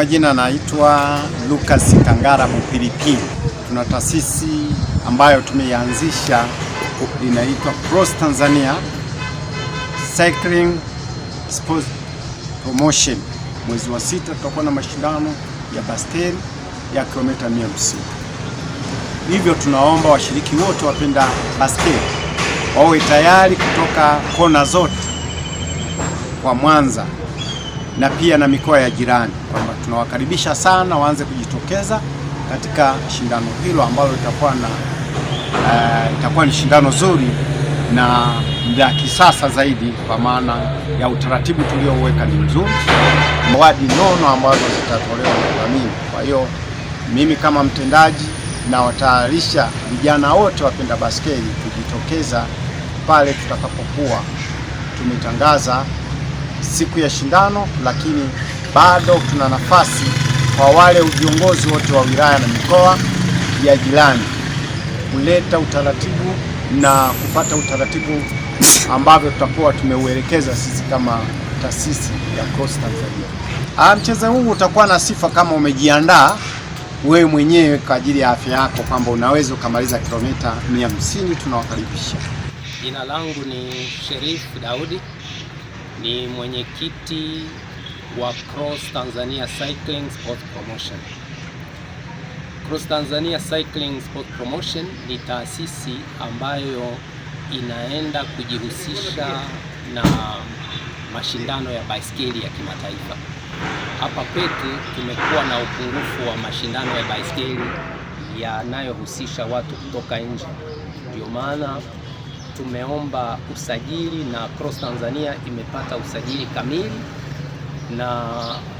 majina naitwa Lucas Kangara Bupilipili. Tuna taasisi ambayo tumeianzisha inaitwa Cross Tanzania Cycling Sports Promotion. Mwezi wa 6 tutakuwa na mashindano ya baskeli ya kilomita 150. Hivyo tunaomba washiriki wote wapenda baskeli wawe tayari kutoka kona zote kwa Mwanza na pia na mikoa ya jirani, kwamba tunawakaribisha sana waanze kujitokeza katika shindano hilo ambalo itakuwa ni shindano zuri na la kisasa zaidi, kwa maana ya utaratibu tulioweka ni mzuri, zawadi nono ambazo zitatolewa na wadhamini. Kwa hiyo mimi kama mtendaji na watayarisha vijana wote wapenda baskeli kujitokeza pale tutakapokuwa tumetangaza siku ya shindano, lakini bado tuna nafasi kwa wale viongozi wote wa wilaya na mikoa ya jirani kuleta utaratibu na kupata utaratibu ambavyo tutakuwa tumeuelekeza sisi kama taasisi ya Cross Tanzania. Mchezo huu utakuwa na sifa kama umejiandaa wewe mwenyewe kwa ajili ya afya yako, kwamba unaweza ukamaliza kilomita 150. Tunawakaribisha. Jina langu ni Sherif Daudi, ni mwenyekiti wa Cross Tanzania Cycling Sport Promotion. Cross Tanzania Cycling Sport Promotion ni taasisi ambayo inaenda kujihusisha na mashindano ya baiskeli ya kimataifa. Hapa kwetu tumekuwa na upungufu wa mashindano ya baiskeli yanayohusisha watu kutoka nje. Ndio maana tumeomba usajili na Cross Tanzania imepata usajili kamili, na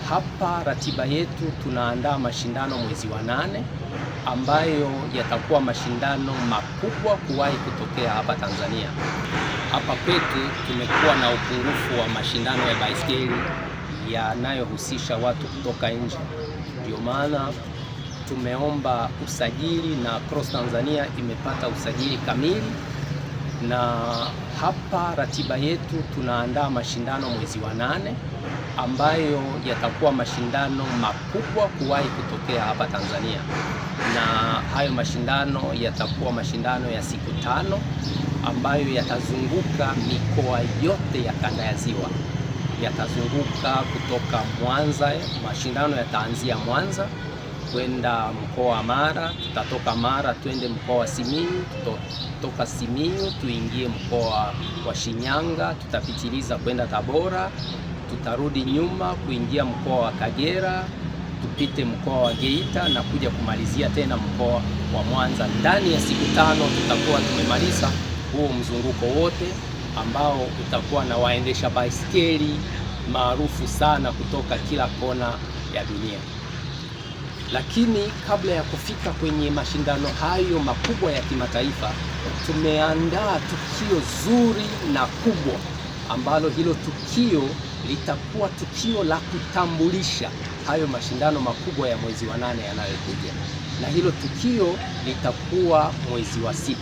hapa ratiba yetu tunaandaa mashindano mwezi wa 8 ambayo yatakuwa mashindano makubwa kuwahi kutokea hapa Tanzania. Hapa kwetu tumekuwa na upungufu wa mashindano ya baiskeli yanayohusisha watu kutoka nje. Ndio maana tumeomba usajili na Cross Tanzania imepata usajili kamili, na hapa ratiba yetu tunaandaa mashindano mwezi wa 8 ambayo yatakuwa mashindano makubwa kuwahi kutokea hapa Tanzania, na hayo mashindano yatakuwa mashindano ya siku 5 ambayo yatazunguka mikoa yote ya kanda ya Ziwa. Yatazunguka kutoka Mwanza, mashindano yataanzia Mwanza kwenda mkoa wa Mara, tutatoka Mara twende mkoa wa Simiyu, tutoka Simiyu tuingie mkoa wa Shinyanga, tutapitiliza kwenda Tabora, tutarudi nyuma kuingia mkoa wa Kagera, tupite mkoa wa Geita na kuja kumalizia tena mkoa wa Mwanza. Ndani ya siku 5 tutakuwa tumemaliza huo mzunguko wote ambao utakuwa na waendesha baiskeli maarufu sana kutoka kila kona ya dunia. Lakini kabla ya kufika kwenye mashindano hayo makubwa ya kimataifa, tumeandaa tukio zuri na kubwa ambalo hilo tukio litakuwa tukio la kutambulisha hayo mashindano makubwa ya mwezi wa 8 yanayokuja. Na hilo tukio litakuwa mwezi wa 6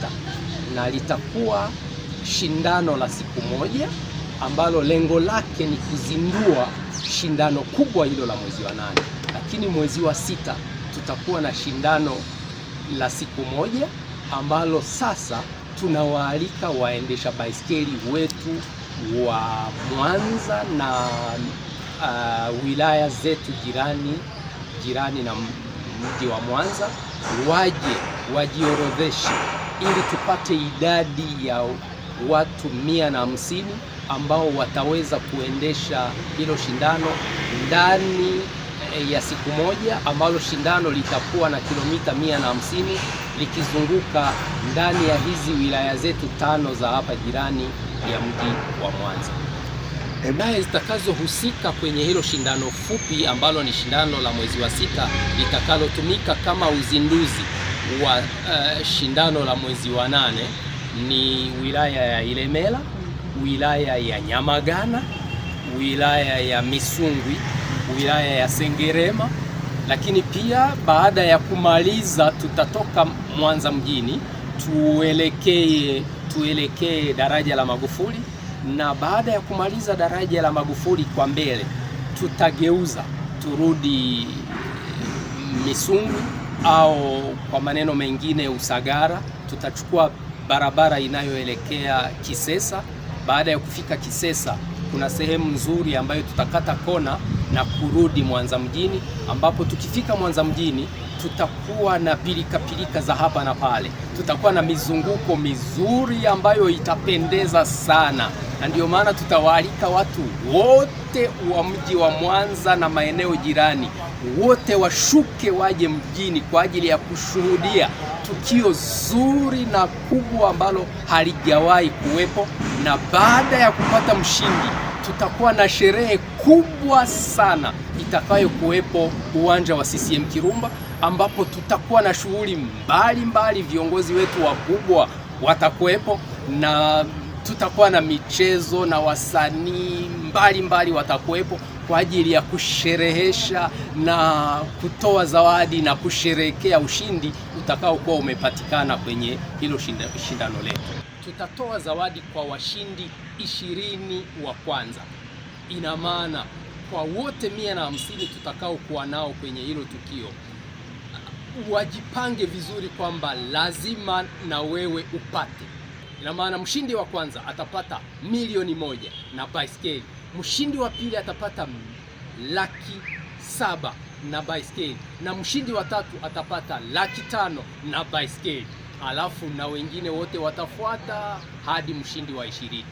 na litakuwa shindano la siku 1 ambalo lengo lake ni kuzindua shindano kubwa hilo la mwezi wa 8. Lakini mwezi wa 6 tutakuwa na shindano la siku 1 ambalo sasa tunawaalika waendesha baiskeli wetu wa Mwanza na wilaya zetu jirani na mji wa Mwanza wajiorodheshe ili tupate idadi ya watu 150 ambao wataweza kuendesha hilo shindano ndani ya siku 1, ambalo shindano litakuwa na kilomita 150 likizunguka ndani ya hizi wilaya zetu 5 za hapa jirani ya mji wa Mwanza. Naye zitakazohusika kwenye hilo shindano fupi ambalo ni shindano la mwezi wa 6 litakalotumika kama uzinduzi wa shindano la mwezi wa 8 ni wilaya ya Ilemela, wilaya ya Nyamagana, wilaya ya Misungwi, wilaya ya Sengerema. Lakini pia baada ya kumaliza tutatoka Mwanza mjini tuelekee daraja la Magufuli, na baada ya kumaliza daraja la Magufuli kwa mbele tutageuza turudi Misungu au kwa maneno mengine Usagara. Tutachukua barabara inayoelekea Kisesa. Baada ya kufika Kisesa, kuna sehemu nzuri ambayo tutakata kona na kurudi Mwanza mjini, ambapo tukifika Mwanza mjini tutakuwa na pilika za hapa na pale. Tutakuwa na mizunguko mizuri ambayo itapendeza sana, na ndio maana tutawaalika watu wote wa mji wa Mwanza na maeneo jirani, wote washuke waje mjini kwa ajili ya kushuhudia tukio zuri na kubwa ambalo halijawahi kuwepo. Na baada ya kupata mshindi, tutakuwa na sherehe kubwa sana itakayo kuwepo uwanja wa CCM Kirumba, ambapo tutakuwa na shughuli mbalimbali. Viongozi wetu wakubwa watakuwepo, na tutakuwa na michezo na wasanii mbalimbali watakuwepo kwa ajili ya kusherehesha na kutoa zawadi na kusherehekea ushindi utakao kuwa umepatikana kwenye hilo shindano letu. Tutatoa zawadi kwa washindi 20 wa kwanza. Ina maana kwa wote 150 tutakao kuwa nao kwenye hilo tukio, wajipange vizuri kwamba lazima na wewe upate. Ina maana mshindi wa kwanza atapata 1,000,000 na baiskeli, mshindi wa pili atapata 700,000 na baiskeli, na mshindi wa tatu atapata 500,000 na baiskeli. Alafu na wengine wote watafuata hadi mshindi wa 20.